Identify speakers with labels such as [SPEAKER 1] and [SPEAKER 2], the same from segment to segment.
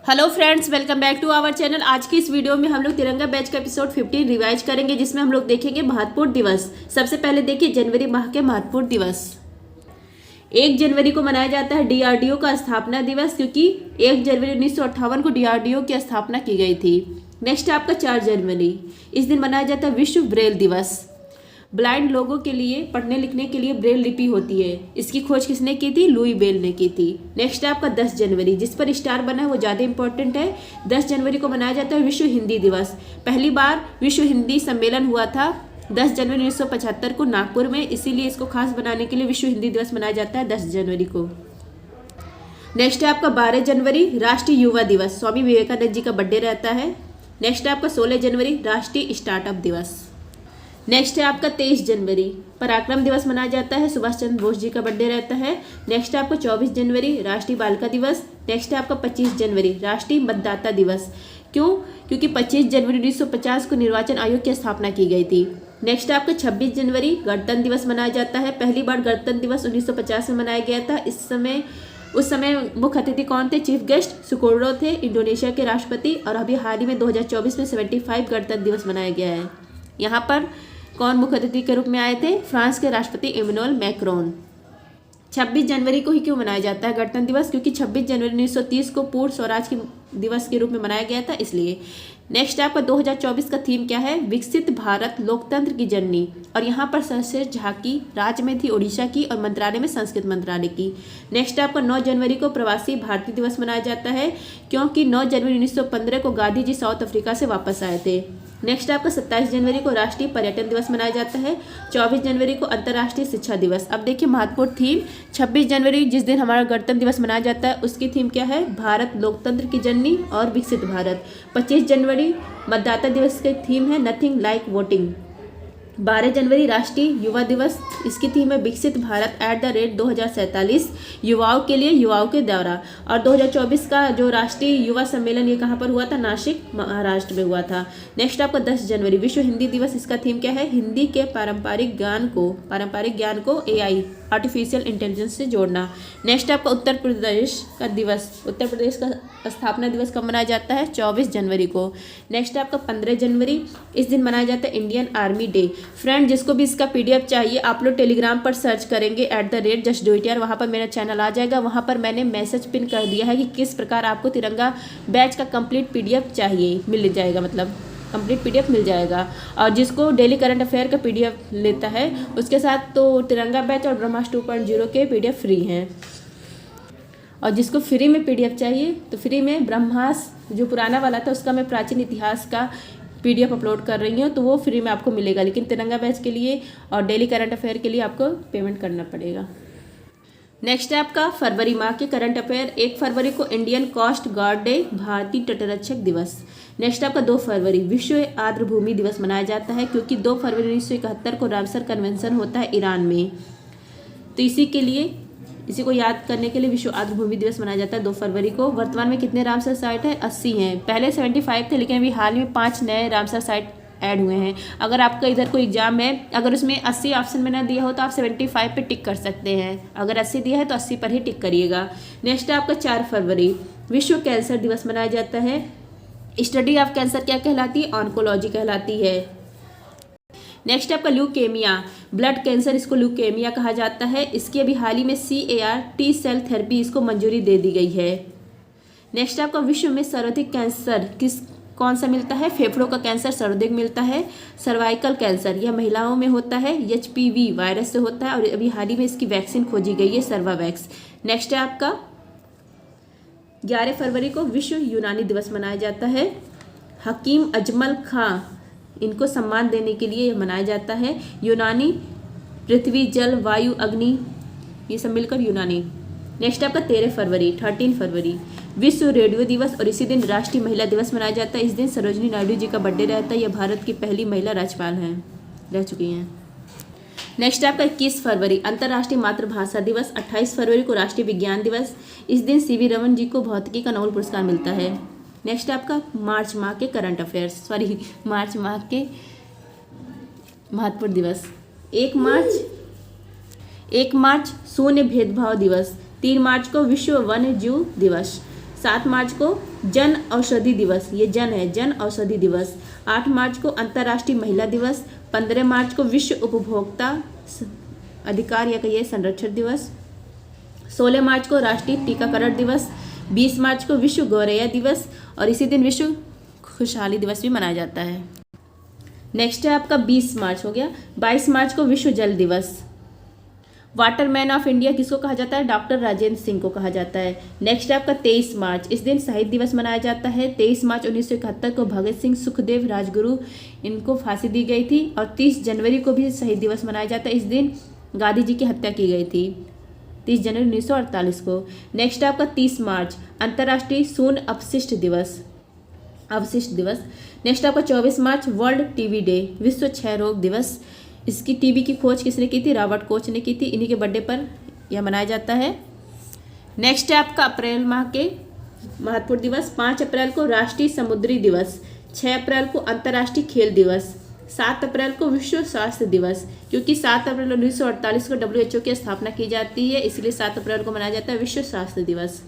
[SPEAKER 1] Hello friends, welcome back to our channel. आज की इस वीडियो में हम लोग तिरंगा बैच का एपिसोड 15 रिवाइज करेंगे, जिसमें हम लोग देखेंगे महत्वपूर्ण दिवस। सबसे पहले देखिए जनवरी माह के महत्वपूर्ण दिवस। 1 जनवरी को मनाया जाता है डीआरडीओ का स्थापना दिवस, क्योंकि 1 जनवरी 1958 को डीआरडीओ की स्थापना की गई थी। नेक्स्ट है आपका 4 जनवरी। इस दिन मनाया जाता है विश्व ब्रेल दिवस। ब्लाइंड लोगों के लिए पढ़ने लिखने के लिए ब्रेल लिपि होती है। इसकी खोज किसने की थी? लुई ब्रेल ने की थी। नेक्स्ट है आपका 10 जनवरी, जिस पर स्टार बना है वो ज़्यादा इंपॉर्टेंट है। 10 जनवरी को मनाया जाता है विश्व हिंदी दिवस। पहली बार विश्व हिंदी सम्मेलन हुआ था 10 जनवरी 1975 को नागपुर में, इसीलिए इसको खास बनाने के लिए विश्व हिंदी दिवस मनाया जाता है 10 जनवरी को। नेक्स्ट है आपका 12 जनवरी, राष्ट्रीय युवा दिवस। स्वामी विवेकानंद जी का बर्थडे रहता है। नेक्स्ट है आपका 16 जनवरी, राष्ट्रीय स्टार्टअप दिवस। नेक्स्ट है आपका 23 जनवरी, पराक्रम दिवस मनाया जाता है। सुभाष चंद्र बोस जी का बर्थडे रहता है। नेक्स्ट है आपका 24 जनवरी, राष्ट्रीय बालिका दिवस। नेक्स्ट है आपका 25 जनवरी, राष्ट्रीय मतदाता दिवस। क्यों? क्योंकि 25 जनवरी 1950 को निर्वाचन आयोग की स्थापना की गई थी। नेक्स्ट है आपका 26 जनवरी, गणतंत्र दिवस मनाया जाता है। पहली बार गणतंत्र दिवस 1950 में मनाया गया था। उस समय मुख्य अतिथि कौन थे? चीफ गेस्ट सुकोर्डो थे, इंडोनेशिया के राष्ट्रपति। और अभी हाल ही में 2024 में 75 गणतंत्र दिवस मनाया गया है। यहाँ पर कौन मुख्य अतिथि के रूप में आए थे? फ्रांस के राष्ट्रपति इमैनुअल मैक्रोन। 26 जनवरी को ही क्यों मनाया जाता है गणतंत्र दिवस? क्योंकि 26 जनवरी 1930 को पूर्ण स्वराज के दिवस के रूप में मनाया गया था, इसलिए। नेक्स्ट आपका 2024 का थीम क्या है? विकसित भारत, लोकतंत्र की जननी। और यहाँ पर सर्वश्रेष्ठ झांकी राज्य में थी उड़ीसा की, और मंत्रालय में संस्कृत मंत्रालय की। नेक्स्ट आपका 9 जनवरी को प्रवासी भारतीय दिवस मनाया जाता है, क्योंकि 9 जनवरी 1915 को गांधी जी साउथ अफ्रीका से वापस आए थे। नेक्स्ट आपका 27 जनवरी को राष्ट्रीय पर्यटन दिवस मनाया जाता है। 24 जनवरी को अंतर्राष्ट्रीय शिक्षा दिवस। अब देखिए महत्वपूर्ण थीम। 26 जनवरी जिस दिन हमारा गणतंत्र दिवस मनाया जाता है, उसकी थीम क्या है? भारत, लोकतंत्र की जननी और विकसित भारत। 25 जनवरी मतदाता दिवस की थीम है नथिंग लाइक वोटिंग। 12 जनवरी राष्ट्रीय युवा दिवस, इसकी थीम है विकसित भारत @ 2047, युवाओं के लिए युवाओं के द्वारा। और 2024 का जो राष्ट्रीय युवा सम्मेलन ये कहाँ पर हुआ था? नासिक, महाराष्ट्र में हुआ था। नेक्स्ट आपका 10 जनवरी विश्व हिंदी दिवस। इसका थीम क्या है? हिंदी के पारंपरिक ज्ञान को AI आर्टिफिशियल इंटेलिजेंस से जोड़ना। नेक्स्ट आपका उत्तर प्रदेश का दिवस। उत्तर प्रदेश का स्थापना दिवस कब मनाया जाता है? 24 जनवरी को। नेक्स्ट आपका 15 जनवरी, इस दिन मनाया जाता है इंडियन आर्मी डे। फ्रेंड, जिसको भी इसका PDF चाहिए आप लोग टेलीग्राम पर सर्च करेंगे @justdoityar, वहाँ पर मेरा चैनल आ जाएगा। वहाँ पर मैंने मैसेज पिन कर दिया है कि किस प्रकार आपको तिरंगा बैच का कंप्लीट PDF चाहिए, मिल जाएगा, मतलब कंप्लीट PDF मिल जाएगा। और जिसको डेली करंट अफेयर का PDF लेता है उसके साथ तो तिरंगा बैच और ब्रह्मास्त्र 2.0 के PDF फ्री हैं। और जिसको फ्री में PDF चाहिए तो फ्री में ब्रह्मास्त्र जो पुराना वाला था उसका मैं प्राचीन इतिहास का PDF अपलोड कर रही हूँ, तो वो फ्री में आपको मिलेगा। लेकिन तिरंगा बैच के लिए और डेली करंट अफेयर के लिए आपको पेमेंट करना पड़ेगा। नेक्स्ट है आपका फरवरी माह के करंट अफेयर। 1 फरवरी को इंडियन कोस्ट गार्ड डे, भारतीय तटरक्षक दिवस। नेक्स्ट आपका 2 फरवरी विश्व आर्द्रभूमि दिवस मनाया जाता है, क्योंकि 2 फरवरी 1971 को रामसर कन्वेंशन होता है ईरान में, तो इसी को याद करने के लिए विश्व आर्द्रभूमि दिवस मनाया जाता है 2 फरवरी को। वर्तमान में कितने रामसर साइट है? 80 हैं। पहले 75 थे, लेकिन अभी हाल में 5 नए रामसर साइट ऐड हुए हैं। अगर आपका इधर कोई एग्जाम है, अगर उसमें 80 ऑप्शन में ना दिया हो तो आप 75 पे टिक कर सकते हैं। अगर 80 दिया है तो 80 पर ही टिक करिएगा। नेक्स्ट है आपका 4 फरवरी विश्व कैंसर दिवस मनाया जाता है। स्टडी ऑफ कैंसर क्या कहलाती है? ऑन्कोलॉजी कहलाती है। नेक्स्ट आपका ल्यूकेमिया, ब्लड कैंसर, इसको ल्यूकेमिया कहा जाता है। इसकी अभी हाल ही में CAR T सेल थेरेपी इसको मंजूरी दे दी गई है। नेक्स्ट आपका विश्व में सर्वाधिक कैंसर कौन सा मिलता है? फेफड़ों का कैंसर सर्वाधिक मिलता है। सर्वाइकल कैंसर यह महिलाओं में होता है, HPV वायरस से होता है, और अभी हाल ही में इसकी वैक्सीन खोजी गई है, सर्वावैक्स। नेक्स्ट है आपका 11 फरवरी को विश्व यूनानी दिवस मनाया जाता है। हकीम अजमल खां, इनको सम्मान देने के लिए मनाया जाता है। यूनानी पृथ्वी, जल, वायु, अग्नि, ये सब मिलकर यूनानी। नेक्स्ट आपका 13 फरवरी विश्व रेडियो दिवस, और इसी दिन राष्ट्रीय महिला दिवस मनाया जाता है। इस दिन सरोजिनी नायडू जी का बर्थडे रहता है। यह भारत की पहली महिला राज्यपाल रह चुकी हैं। नेक्स्ट आपका 21 फरवरी अंतर्राष्ट्रीय मातृभाषा दिवस। 28 फरवरी को राष्ट्रीय विज्ञान दिवस। इस दिन CV रमन जी को भौतिकी का नोबेल पुरस्कार मिलता है। नेक्स्ट आपका मार्च माह के करंट अफेयर्स, मार्च माह के महत्वपूर्ण दिवस। 1 मार्च शून्य भेदभाव दिवस। 3 मार्च को विश्व वन्य जीव दिवस। 7 मार्च को जन औषधि दिवस, ये जन है, जन औषधि दिवस। 8 मार्च को अंतर्राष्ट्रीय महिला दिवस। 15 मार्च को विश्व उपभोक्ता अधिकार या कहिए संरक्षण दिवस। 16 मार्च को राष्ट्रीय टीकाकरण दिवस। 20 मार्च को विश्व गौरैया दिवस और इसी दिन विश्व खुशहाली दिवस भी मनाया जाता है। नेक्स्ट है आपका 20 मार्च हो गया। 22 मार्च को विश्व जल दिवस। वाटरमैन ऑफ इंडिया किसको कहा जाता है? डॉक्टर राजेंद्र सिंह को कहा जाता है। नेक्स्ट है आपका 23 मार्च, इस दिन शहीद दिवस मनाया जाता है। 23 मार्च 1971 को भगत सिंह, सुखदेव, राजगुरु इनको फांसी दी गई थी और 30 जनवरी को भी शहीद दिवस मनाया जाता है। इस दिन गांधी जी की हत्या की गई थी 30 जनवरी 1948 को। नेक्स्ट है आपका 30 मार्च, अंतर्राष्ट्रीय शून्य अपशिष्ट दिवस, अवशिष्ट दिवस। नेक्स्ट आपका 24 मार्च, वर्ल्ड टीबी डे, विश्व क्षय रोग दिवस। इसकी टीबी की खोज किसने की थी? रॉबर्ट कोच ने की थी। इन्हीं के बर्थडे पर यह मनाया जाता है। नेक्स्ट है आपका अप्रैल माह के महत्वपूर्ण दिवस। 5 अप्रैल को राष्ट्रीय समुद्री दिवस। 6 अप्रैल को अंतर्राष्ट्रीय खेल दिवस। 7 अप्रैल को विश्व स्वास्थ्य दिवस, क्योंकि 7 अप्रैल 1948 को WHO की स्थापना की जाती है, इसलिए 7 अप्रैल को मनाया जाता है विश्व स्वास्थ्य दिवस।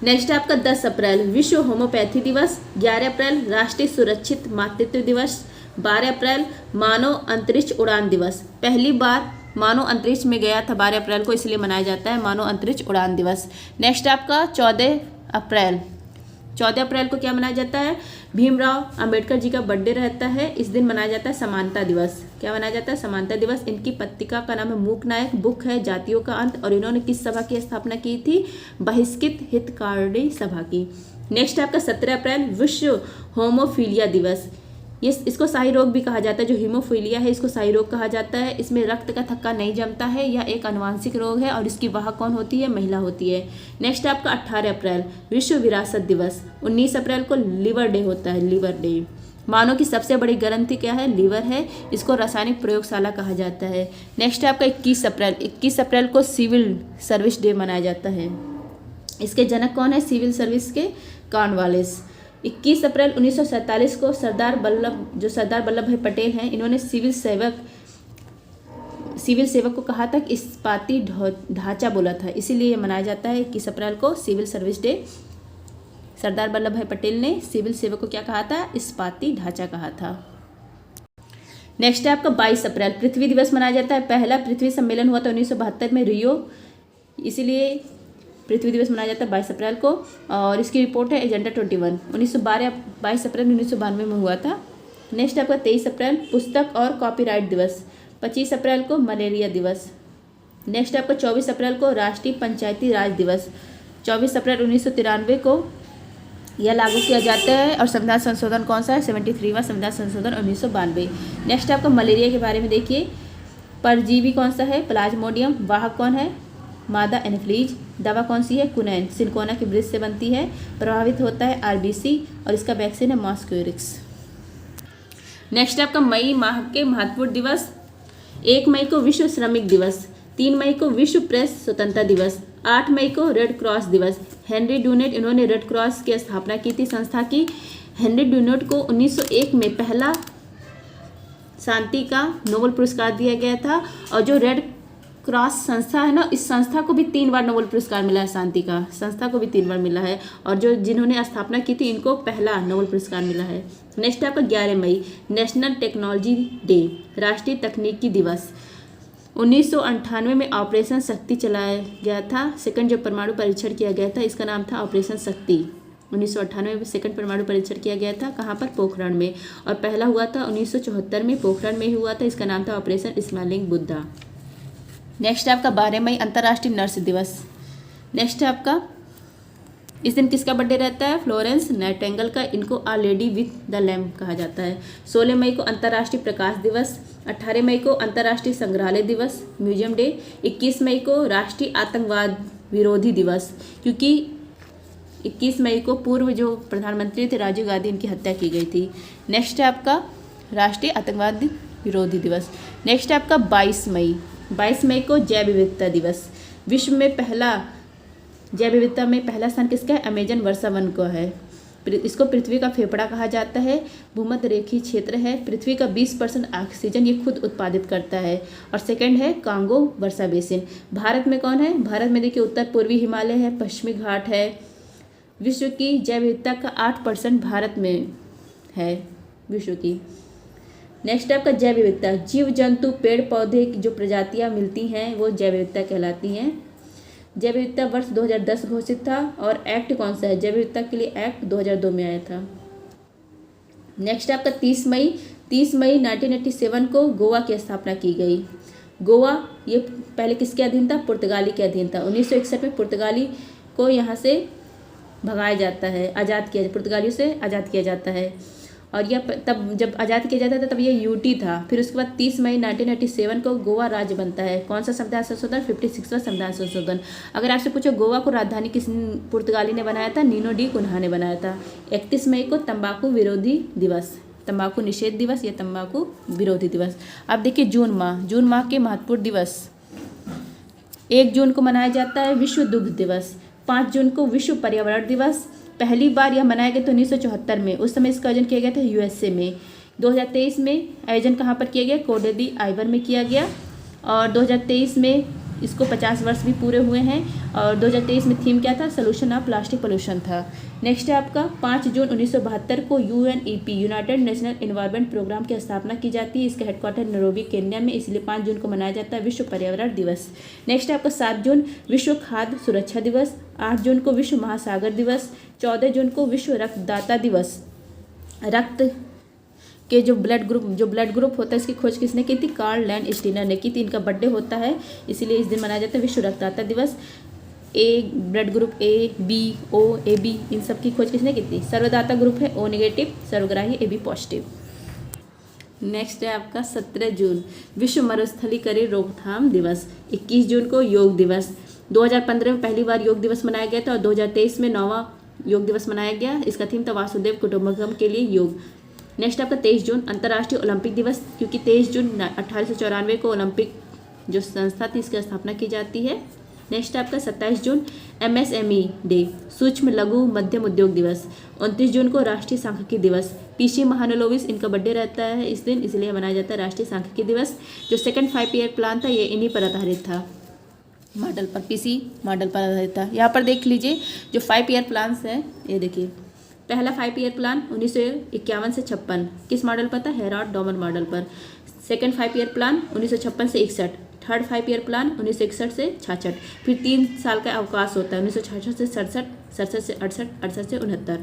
[SPEAKER 1] नेक्स्ट है आपका 10 अप्रैल, विश्व होम्योपैथी दिवस। 11 अप्रैल राष्ट्रीय सुरक्षित मातृत्व दिवस। 12 अप्रैल मानव अंतरिक्ष उड़ान दिवस। पहली बार मानव अंतरिक्ष में गया था 12 अप्रैल को, इसलिए मनाया जाता है मानव अंतरिक्ष उड़ान दिवस। नेक्स्ट आपका 14 अप्रैल, 14 अप्रैल को क्या मनाया जाता है? भीमराव अंबेडकर जी का बर्थडे रहता है, इस दिन मनाया जाता है समानता दिवस। क्या मनाया जाता है? समानता दिवस। इनकी पत्रिका का नाम है मूक नायक, बुक है जातियों का अंत, और इन्होंने किस सभा की स्थापना की थी? बहिष्कृत हितकारी सभा की। नेक्स्ट आपका 17 अप्रैल, विश्व होमोफीलिया दिवस। इसको शाही रोग भी कहा जाता है, जो हीमोफीलिया है इसको शाही रोग कहा जाता है। इसमें रक्त का थक्का नहीं जमता है, यह एक अनुवांशिक रोग है और इसकी वाहक कौन होती है? महिला होती है। नेक्स्ट आपका 18 अप्रैल, विश्व विरासत दिवस। 19 अप्रैल को लीवर डे होता है, लीवर डे। मानव की सबसे बड़ी ग्रंथि क्या है? लीवर है, इसको रासायनिक प्रयोगशाला कहा जाता है। नेक्स्ट आपका 21 अप्रैल, 21 अप्रैल को सिविल सर्विस डे मनाया जाता है। इसके जनक कौन है? सिविल सर्विस के कॉर्नवालिस। 21 अप्रैल 1947 को सरदार वल्लभ भाई पटेल हैं, इन्होंने सिविल सेवक को कहा था कि इस्पाती ढांचा बोला था, इसीलिए मनाया जाता है 21 अप्रैल को civil service day. Sardar Vallabh भाई पटेल ने सिविल सेवक को क्या कहा था? इस्पाती ढांचा कहा था। नेक्स्ट है आपका 22 अप्रैल, पृथ्वी दिवस मनाया जाता है। पहला पृथ्वी सम्मेलन हुआ था 1972 में रियो, इसीलिए पृथ्वी दिवस मनाया जाता है 22 अप्रैल को। और इसकी रिपोर्ट है एजेंडा 21, 22 अप्रैल 1992 में हुआ था। नेक्स्ट आपका 23 अप्रैल, पुस्तक और कॉपीराइट दिवस। 25 अप्रैल को मलेरिया दिवस। नेक्स्ट आपका 24 अप्रैल को राष्ट्रीय पंचायती राज दिवस। 24 अप्रैल 1993 को यह लागू किया जाता है। और संविधान संशोधन कौन सा है? 73वां संविधान संशोधन 1992। नेक्स्ट आपका मलेरिया के बारे में देखिए, परजीवी कौन सा है? प्लाज्मोडियम। वाहक कौन है? मादा एनफ्लीज। दवा कौन सी है? कुनैन, सिलिकोना के ब्रिज से बनती है। प्रभावित होता है RBC और इसका वैक्सीन है मॉस्क्यूरिक्स। नेक्स्ट आपका मई माह के महत्वपूर्ण दिवस। 1 मई को विश्व श्रमिक दिवस। 3 मई को विश्व प्रेस स्वतंत्रता दिवस। 8 मई को रेड क्रॉस दिवस। हेनरी डूनेट, इन्होंने रेड क्रॉस की स्थापना की थी संस्था की। हेनरी डूनेट को 1901 में पहला शांति का नोबेल पुरस्कार दिया गया था। और जो रेड क्रॉस संस्था है ना, इस संस्था को भी 3 बार नोबेल पुरस्कार मिला है, शांति का संस्था को भी 3 बार मिला है। और जो जिन्होंने स्थापना की थी इनको पहला नोबेल पुरस्कार मिला है। नेक्स्ट आपका 11 मई, नेशनल टेक्नोलॉजी डे, राष्ट्रीय तकनीकी दिवस। 1998 में ऑपरेशन शक्ति चलाया गया था। सेकंड जो परमाणु परीक्षण किया गया था इसका नाम था ऑपरेशन शक्ति। 1998 में सेकंड परमाणु परीक्षण किया गया था, कहाँ पर? पोखरण में। और पहला हुआ था 1974 में, पोखरण में ही हुआ था, इसका नाम था ऑपरेशन स्माइलिंग बुद्धा। नेक्स्ट आपका 12 मई, अंतर्राष्ट्रीय नर्स दिवस। नेक्स्ट है आपका, इस दिन किसका बर्थडे रहता है? फ्लोरेंस नाइटिंगेल का, इनको आ लेडी विथ द लैम्प कहा जाता है। 16 मई को अंतर्राष्ट्रीय प्रकाश दिवस। 18 मई को अंतर्राष्ट्रीय संग्रहालय दिवस, म्यूजियम डे। 21 मई को राष्ट्रीय आतंकवाद विरोधी दिवस, क्योंकि 21 मई को पूर्व जो प्रधानमंत्री थे राजीव गांधी, इनकी हत्या की गई थी। नेक्स्ट है आपका राष्ट्रीय आतंकवाद विरोधी दिवस। नेक्स्ट है आपका 22 मई, 22 मई को जैव विविधता दिवस। विश्व में पहला जैव विविधता में पहला स्थान किसका है? अमेजन वर्षा वन को है। इसको पृथ्वी का फेफड़ा कहा जाता है। भूमध्य रेखीय क्षेत्र है। पृथ्वी का 20% ऑक्सीजन ये खुद उत्पादित करता है। और सेकंड है कांगो वर्षा बेसिन। भारत में कौन है? भारत में देखिए उत्तर पूर्वी हिमालय है, पश्चिमी घाट है। विश्व की जैव विविधता का 8% भारत में है विश्व की। नेक्स्ट आपका जैव विविधता, जीव जंतु पेड़ पौधे की जो प्रजातियां मिलती हैं वो जैव विविधता कहलाती हैं। जैव विविधता वर्ष 2010 घोषित था। और एक्ट कौन सा है? जैव विविधता के लिए एक्ट 2002 में आया था। नेक्स्ट आपका 30 मई 1987 को गोवा की स्थापना की गई। गोवा ये पहले किसके अधीन था? पुर्तगाली के अधीन था। 1961 में पुर्तगाली को यहाँ से भगाया जाता है, पुर्तगालियों से आज़ाद किया जाता है। और यह तब जब आज़ाद किया जाता था तब ये यूटी था। फिर उसके बाद 30 मई 1987 को गोवा राज्य बनता है। कौन सा संविधान संशोधन? 56वां संविधान संशोधन। अगर आपसे पूछो गोवा को राजधानी किस पुर्तगाली ने बनाया था? नीनो डी कुन्हा ने बनाया था। 31 मई को तंबाकू विरोधी दिवस, तंबाकू निषेध दिवस या तंबाकू विरोधी दिवस। अब देखिए जून माह के महत्वपूर्ण दिवस। 1 जून को मनाया जाता है विश्व दुग्ध दिवस। 5 जून को विश्व पर्यावरण दिवस। पहली बार यह मनाया गया था 1974 में। उस समय इसका आयोजन किया गया था यूएसए में। 2023 में आयोजन कहाँ पर किया गया? कोडे दी आइवर में किया गया। और 2023 में इसको 50 वर्ष भी पूरे हुए हैं। और 2023 में थीम क्या था? सोल्यूशन ऑफ प्लास्टिक पोल्यूशन था। नेक्स्ट है आपका 5 जून 1972 को UNEP United National Environment Programme की स्थापना की जाती है। इसका हेडक्वार्टर नैरोबी केन्या में, इसलिए 5 जून को मनाया जाता है विश्व पर्यावरण दिवस। नेक्स्ट है आपका 7 जून विश्व खाद्य सुरक्षा दिवस। 8 जून को विश्व महासागर दिवस। 14 जून को विश्व रक्तदाता दिवस। रक्त के जो ब्लड ग्रुप होता है इसकी खोज किसने की थी? कार्ल लैंडस्टीनर ने की थी। इनका बर्थडे होता है इसीलिए इस दिन मनाया जाता है विश्व रक्तदाता दिवस। Blood group A, B, O, A B, इन सब की खोज किसने की थी? सर्वदाता ग्रुप है ओ नेगेटिव, सर्वग्राही ए बी पॉजिटिव। नेक्स्ट है आपका 17 जून विश्व मरुस्थलीकरण रोकथाम दिवस। 21 जून को योग दिवस। 2015 में पहली बार योग दिवस मनाया गया था और 2023 में 9वां योग दिवस मनाया गया। इसका थीम था वासुदेव कुटुंबकम के लिए योग। नेक्स्ट आपका 23 जून अंतर्राष्ट्रीय ओलंपिक दिवस, क्योंकि 23 जून 1894 को ओलंपिक जो संस्था थी इसकी स्थापना की जाती है। नेक्स्ट आपका 27 जून MSME डे, सूक्ष्म लघु मध्यम उद्योग दिवस। 29 जून को राष्ट्रीय सांख्यिकी दिवस। पीसी महालनोबिस इनका बर्थडे रहता है इस दिन, इसलिए मनाया जाता है राष्ट्रीय सांख्यिकी दिवस। जो सेकंड 5 ईयर प्लान था ये इन्हीं पर आधारित था, मॉडल पर, पीसी मॉडल पर आधारित था। यहाँ पर देख लीजिए जो 5 ईयर प्लान्स हैं, ये देखिए पहला 5 ईयर प्लान 1951 से 56 किस मॉडल पर था? हेराल्ड डॉमर मॉडल पर। सेकंड 5 ईयर प्लान 1956 से 61। थर्ड 5 ईयर प्लान 1961 से 66। फिर 3 साल का अवकाश होता है 1966 से 67, 67 से 68, 68 से 69।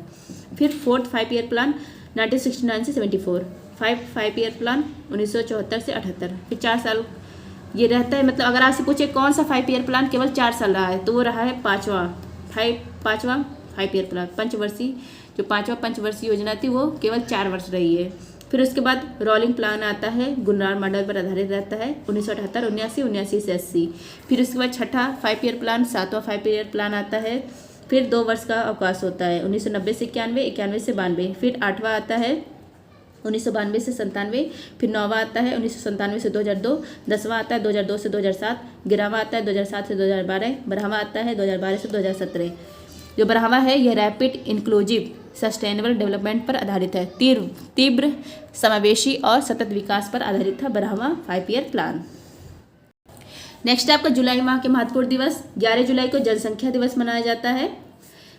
[SPEAKER 1] फिर फोर्थ 5 ईयर प्लान 1969 से 74। 5 ईयर प्लान 1974 से 78। फिर 4 साल ये रहता है। मतलब अगर आपसे पूछे कौन सा 5 ईयर प्लान केवल 4 साल रहा है तो वो रहा है पाँचवा 5 ईयर प्लान, पंचवर्षीय जो 5वां पंचवर्षीय योजना थी वो केवल 4 वर्ष रही है। फिर उसके बाद रोलिंग प्लान आता है, गुनरार मॉडल पर आधारित रहता है 1978, 79 से 80। फिर उसके बाद छठा 5 ईयर प्लान, 7वां 5 ईयर प्लान आता है। फिर 2 वर्ष का अवकाश होता है 1990 से 91, 91 से 92। फिर 8वां आता है 1992 से 97। फिर 9वां आता है 1997 से 2002। 10वां आता है 2002 से 2007। 11वां आता है 2007 से 2012। 12वां आता है 2012 से 2017। जो 12वां है यह रैपिड इंक्लूसिव सस्टेनेबल डेवलपमेंट पर आधारित है। तीव्र समावेशी और सतत विकास पर आधारित था 12वां 5 ईयर प्लान। नेक्स्ट आपका जुलाई माह के महत्वपूर्ण दिवस। 11 जुलाई को जनसंख्या दिवस मनाया जाता है।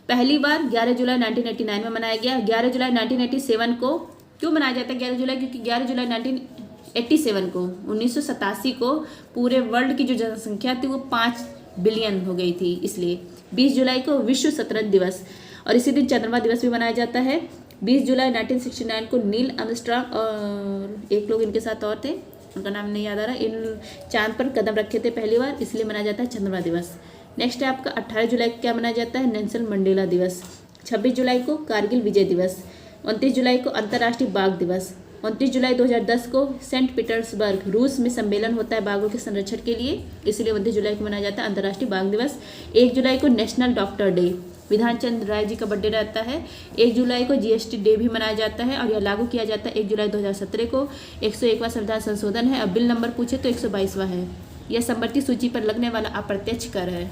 [SPEAKER 1] पहली बार 11 जुलाई 1989 में मनाया गया। 11 जुलाई 1987 को क्यों मनाया जाता है 11 जुलाई? क्योंकि 11 जुलाई 1987 को 1987 को पूरे वर्ल्ड की जो जनसंख्या थी वो 5 बिलियन हो गई थी, इसलिए। 20 जुलाई को विश्व शतरंज दिवस और इसी दिन चंद्रमा दिवस भी मनाया जाता है। 20 जुलाई 1969 को नील आर्मस्ट्रांग और एक लोग इनके साथ और थे, उनका नाम नहीं याद आ रहा, इन चांद पर कदम रखे थे पहली बार, इसलिए मनाया जाता है चंद्रमा दिवस। नेक्स्ट है आपका 18 जुलाई को क्या मनाया जाता है? नेल्सन मंडेला दिवस। 26 जुलाई को कारगिल विजय दिवस। 29 जुलाई को अंतर्राष्ट्रीय बाघ दिवस। 29 जुलाई 2010 को सेंट पीटर्सबर्ग रूस में सम्मेलन होता है बाघों के संरक्षण के लिए, इसलिए 29 जुलाई को मनाया जाता है अंतर्राष्ट्रीय बाघ दिवस। 1 जुलाई को national doctor day, Bidhan Chandra Rai ji का बर्थडे रहता है। 1 जुलाई को GST डे भी मनाया जाता है और यह लागू किया जाता है 1 जुलाई 2017 को। 101वां संविधान संशोधन है। अब बिल नंबर पूछे तो 122वां है। यह संपत्ति सूची पर लगने वाला अप्रत्यक्ष कर है।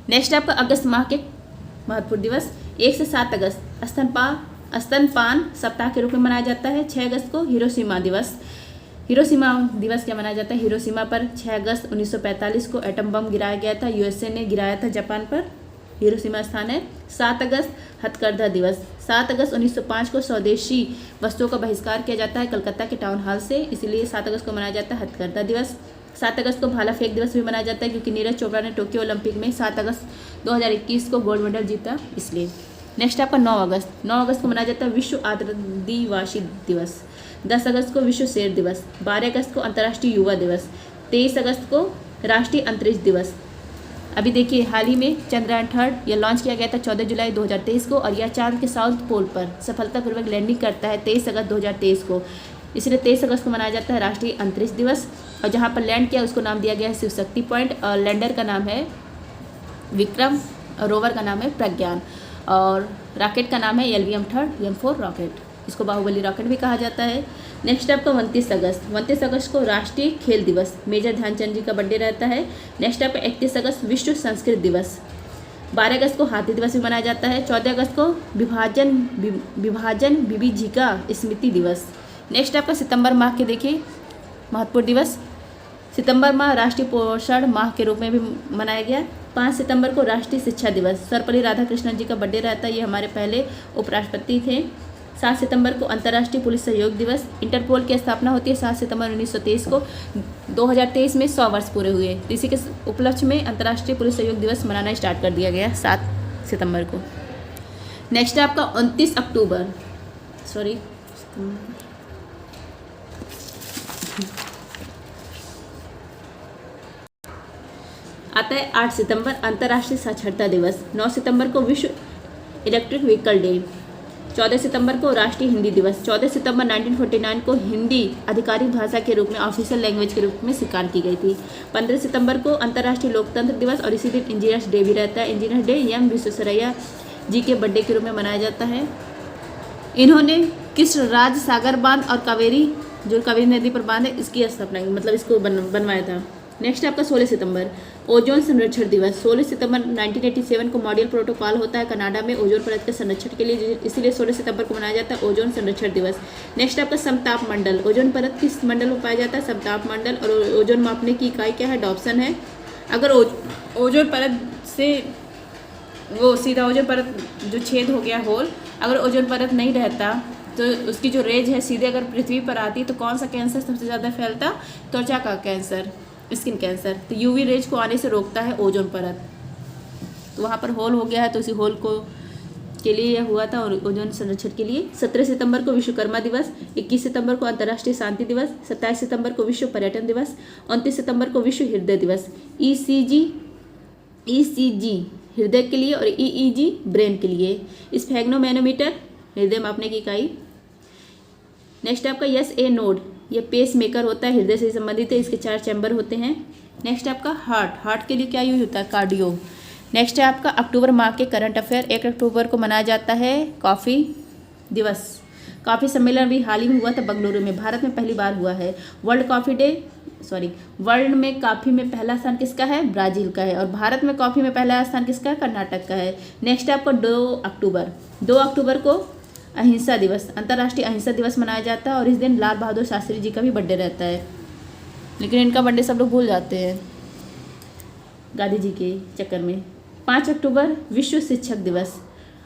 [SPEAKER 1] नेक्स्ट आपका अगस्त माह के महत्वपूर्ण दिवस। 1 से 7 अगस्त स्तनपान सप्ताह के रूप में मनाया जाता है। 6 अगस्त को हिरोशिमा दिवस क्या मनाया जाता है? हिरोशिमा पर 6 अगस्त 1945 को एटम बम गिराया गया था। यूएसए ने गिराया था जापान पर। हिरोशिमा स्थान है। 7 अगस्त हथकरघा दिवस। 7 अगस्त 1905 को स्वदेशी वस्तुओं का बहिष्कार किया जाता है कलकत्ता के टाउन हॉल से, इसीलिए 7 अगस्त को मनाया जाता है हथकरघा दिवस। 7 अगस्त को भाला फेंक दिवस भी मनाया जाता है क्योंकि नीरज चोपड़ा ने टोक्यो ओलंपिक में 7 अगस्त 2021 को गोल्ड मेडल जीता इसलिए। नेक्स्ट आपका 9 अगस्त को मनाया जाता है विश्व आदिवासी दिवस। 10 अगस्त को विश्व शेर दिवस। 12 अगस्त को अंतर्राष्ट्रीय युवा दिवस। 23 अगस्त को राष्ट्रीय अंतरिक्ष दिवस। अभी देखिए हाल ही में चंद्रयान 3 यह लॉन्च किया गया था 14 जुलाई 2023 को और यह चांद के साउथ पोल पर सफलतापूर्वक लैंडिंग करता है 23 अगस्त 2023 को, इसलिए 23 अगस्त को मनाया जाता है राष्ट्रीय अंतरिक्ष दिवस। और जहाँ पर लैंड किया उसको नाम दिया गया है शिव शक्ति पॉइंट और लैंडर का नाम है विक्रम और रोवर का नाम है प्रज्ञान और रॉकेट का नाम है LVM-3 M4 रॉकेट, इसको बाहुबली रॉकेट भी कहा जाता है। नेक्स्ट आपका 29 अगस्त को राष्ट्रीय खेल दिवस, मेजर ध्यानचंद जी का बर्थडे रहता है। नेक्स्ट आपका 31 अगस्त विश्व संस्कृत दिवस। 12 अगस्त को हाथी दिवस भी मनाया जाता है। 14 अगस्त को विभाजन विभीजिका स्मृति दिवस। नेक्स्ट आपका सितंबर माह के देखिए महत्वपूर्ण दिवस। सितंबर माह राष्ट्रीय पोषण माह के रूप में भी मनाया गया। 5 सितंबर को राष्ट्रीय शिक्षा दिवस, सर्वपल्ली राधाकृष्णन जी का बर्थडे रहता है, ये हमारे पहले उपराष्ट्रपति थे। 7 सितंबर को अंतर्राष्ट्रीय पुलिस सहयोग दिवस। इंटरपोल की स्थापना होती है 7 सितंबर 1923 को। 2023 में 100 वर्ष पूरे हुए, तो इसी के उपलक्ष्य में अंतर्राष्ट्रीय पुलिस सहयोग दिवस मनाना स्टार्ट कर दिया गया 7 सितंबर को। नेक्स्ट है आपका 29 अक्टूबर आता है 8 सितंबर अंतर्राष्ट्रीय साक्षरता दिवस। 9 सितंबर को विश्व इलेक्ट्रिक व्हीकल डे। 14 सितंबर को राष्ट्रीय हिंदी दिवस। 14 सितंबर 1949 को हिंदी आधिकारिक भाषा के रूप में ऑफिशियल लैंग्वेज के रूप में स्वीकार की गई थी। 15 सितंबर को अंतर्राष्ट्रीय लोकतंत्र दिवस और इसी दिन इंजीनियर्स डे भी रहता है। इंजीनियर्स डे एम विश्वेश्वरैया जी के बर्थडे के रूप में मनाया जाता है। इन्होंने कृष्ण राज सागर बांध और कावेरी जो कावेरी नदी पर बांध है इसकी स्थापना की, मतलब इसको बनवाया था। नेक्स्ट आपका 16 सितंबर ओजोन संरक्षण दिवस। 16 सितंबर 1987 को मॉन्ट्रियल प्रोटोकॉल होता है कनाडा में ओजोन परत के संरक्षण के लिए, इसीलिए 16 सितंबर को मनाया जाता है ओजोन संरक्षण दिवस। नेक्स्ट आपका समताप मंडल। ओजोन परत किस मंडल में पाया जाता है? समताप मंडल। और ओजोन मापने की इकाई क्या है? डॉप्सन है। अगर ओजोन परत से वो सीधा ओजोन परत जो छेद हो गया होल, अगर ओजोन परत नहीं रहता तो उसकी जो रेज है सीधे अगर पृथ्वी पर आती तो कौन सा कैंसर सबसे ज़्यादा फैलता? त्वचा का कैंसर, स्किन कैंसर। तो यूवी रेज को आने से रोकता है ओजोन परत। तो वहाँ पर होल हो गया है तो उसी होल को के लिए यह हुआ था और ओजोन संरक्षण के लिए। 17 सितंबर को विश्वकर्मा दिवस। 21 सितंबर को अंतर्राष्ट्रीय शांति दिवस। 27 सितंबर को विश्व पर्यटन दिवस। 29 सितंबर को विश्व हृदय दिवस। ECG हृदय के लिए और EEG ब्रेन के लिए। स्फेग्नोमैनोमीटर हृदय मापने की इकाई। नेक्स्ट आपका SA नोड, ये पेस मेकर होता है, हृदय से संबंधित है, इसके 4 चैम्बर होते हैं। नेक्स्ट आपका हार्ट के लिए क्या यूज होता है? कार्डियो। नेक्स्ट है आपका अक्टूबर माह के करंट अफेयर। 1 अक्टूबर को मनाया जाता है कॉफ़ी दिवस। कॉफ़ी सम्मेलन भी हाल ही में हुआ था बेंगलुरु में, भारत में पहली बार हुआ है। वर्ल्ड में कॉफ़ी में पहला स्थान किसका है? ब्राज़ील का है। और भारत में कॉफ़ी में पहला स्थान किसका है? कर्नाटक का है। नेक्स्ट आपको 2 अक्टूबर को अहिंसा दिवस, अंतर्राष्ट्रीय अहिंसा दिवस मनाया जाता है और इस दिन लाल बहादुर शास्त्री जी का भी बर्थडे रहता है, लेकिन इनका बर्थडे सब लोग भूल जाते हैं गांधी जी के चक्कर में। 5 अक्टूबर विश्व शिक्षक दिवस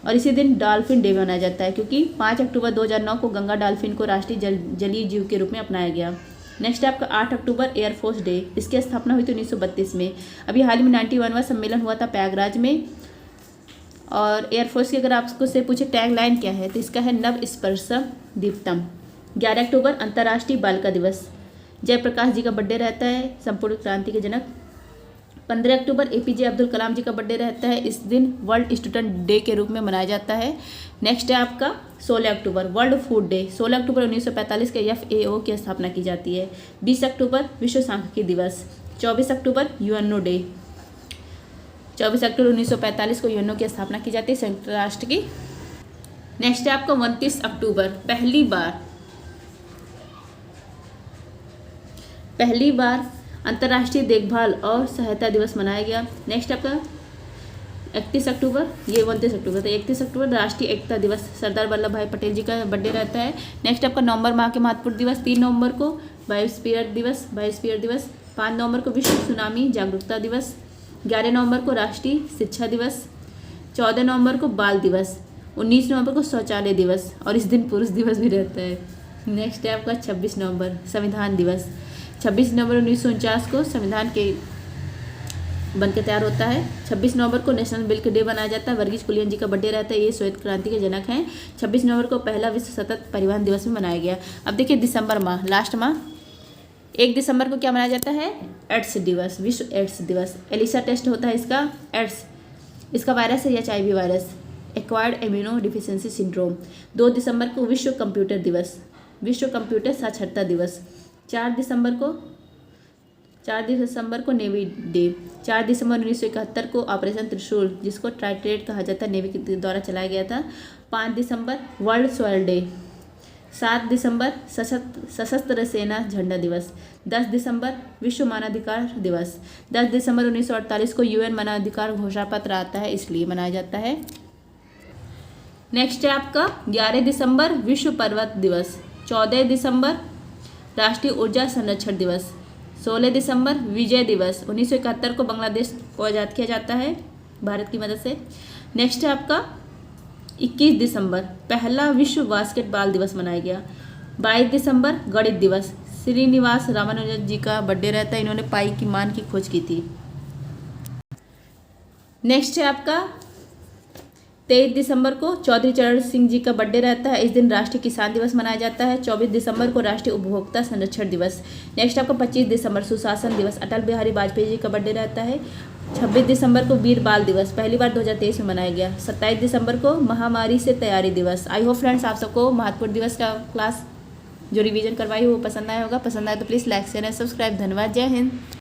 [SPEAKER 1] और इसी दिन डॉल्फिन डे मनाया जाता है क्योंकि 5 अक्टूबर 2009 को गंगा डॉल्फिन को राष्ट्रीय जलीय जीव के रूप में अपनाया गया। नेक्स्ट आपका 8 अक्टूबर एयरफोर्स डे, इसकी स्थापना हुई थी 1932 में। अभी हाल ही में 91वां सम्मेलन हुआ था प्रयागराज में। और एयरफोर्स की अगर आपको से पूछे टैग लाइन क्या है तो इसका है नव स्पर्श दीप्तम। 11 अक्टूबर अंतर्राष्ट्रीय बालिका दिवस, जयप्रकाश जी का बर्थडे रहता है, संपूर्ण क्रांति के जनक। 15 अक्टूबर APJ अब्दुल कलाम जी का बर्थडे रहता है, इस दिन वर्ल्ड स्टूडेंट डे के रूप में मनाया जाता है। नेक्स्ट है आपका 16 अक्टूबर वर्ल्ड फूड डे। 16 अक्टूबर 1945 के FAO की स्थापना की जाती है। 20 अक्टूबर विश्व सांख्यिकी दिवस। 24 अक्टूबर UNO डे। 24 अक्टूबर 1945 को UNO की स्थापना की जाती है, संयुक्त राष्ट्र की। नेक्स्ट है आपका 29 अक्टूबर पहली बार अंतर्राष्ट्रीय देखभाल और सहायता दिवस मनाया गया। नेक्स्ट आपका 31 अक्टूबर, ये 29 अक्टूबर था। 31 अक्टूबर राष्ट्रीय एकता दिवस, सरदार वल्लभ भाई पटेल जी का बर्थडे रहता है। नेक्स्ट आपका नवंबर माह के महत्वपूर्ण दिवस, 3 नवंबर को बायोस्फीयर दिवस, 5 नवंबर को विश्व सुनामी जागरूकता दिवस, 11 नवंबर को राष्ट्रीय शिक्षा दिवस, 14 नवंबर को बाल दिवस, 19 नवंबर को शौचालय दिवस, और इस दिन पुरुष दिवस भी रहता है। नेक्स्ट है आपका 26 नवंबर संविधान दिवस। 26 नवंबर 1949 को संविधान के बनकर तैयार होता है। 26 नवंबर को नेशनल मिल्क डे बनाया जाता है। वर्गीज कुरियन जी का बर्थडे रहता है, ये श्वेत क्रांति के जनक हैं। 26 नवंबर को पहला विश्व सतत परिवहन दिवस भी मनाया गया। अब देखिए दिसंबर माह, लास्ट माह, 1 दिसंबर को क्या मनाया जाता है? एड्स दिवस, विश्व एड्स दिवस। एलिसा टेस्ट होता है इसका, एड्स इसका वायरस है या HIV virus, acquired immuno deficiency syndrome. 2 दिसंबर को विश्व कंप्यूटर दिवस, विश्व कंप्यूटर साक्षरता दिवस। 4 दिसंबर को नेवी डे। 4 दिसंबर 1971 को ऑपरेशन त्रिशूल, जिसको ट्राइटेट कहा जाता है, नेवी के द्वारा चलाया गया था। 5 दिसंबर वर्ल्ड सॉइल डे। 7 दिसंबर सशस्त्र सेना झंडा दिवस। 10 दिसंबर विश्व मानवाधिकार दिवस। 10 दिसंबर 1948 को UN मानवाधिकार घोषणा पत्र आता है, इसलिए मनाया जाता है। नेक्स्ट है आपका 11 दिसंबर विश्व पर्वत दिवस। 14 दिसंबर राष्ट्रीय ऊर्जा संरक्षण दिवस। 16 दिसंबर विजय दिवस। 1971 को बांग्लादेश को आज़ाद किया जाता है भारत की मदद से। नेक्स्ट है आपका 21 दिसंबर पहला विश्व बास्केटबॉल दिवस मनाया गया। 22 दिसंबर गणित दिवस, श्रीनिवास रामानुजन जी का बर्थडे रहता है, इन्होंने पाई की मान की खोज की थी। नेक्स्ट है आपका 23 दिसंबर को चौधरी चरण सिंह जी का बर्थडे रहता है, इस दिन राष्ट्रीय किसान दिवस मनाया जाता है। 24 दिसंबर को राष्ट्रीय उपभोक्ता संरक्षण दिवस। नेक्स्ट आपका 25 दिसंबर सुशासन दिवस, अटल बिहारी वाजपेयी जी का बर्थडे रहता है। 26 दिसंबर को वीर बाल दिवस, पहली बार 2023 में मनाया गया। 27 दिसंबर को महामारी से तैयारी दिवस। आई होप फ्रेंड्स आप सबको महत्वपूर्ण दिवस का क्लास जो रिवीजन करवाई वो पसंद आया होगा। पसंद आए तो please like share and subscribe. धन्यवाद, जय हिंद।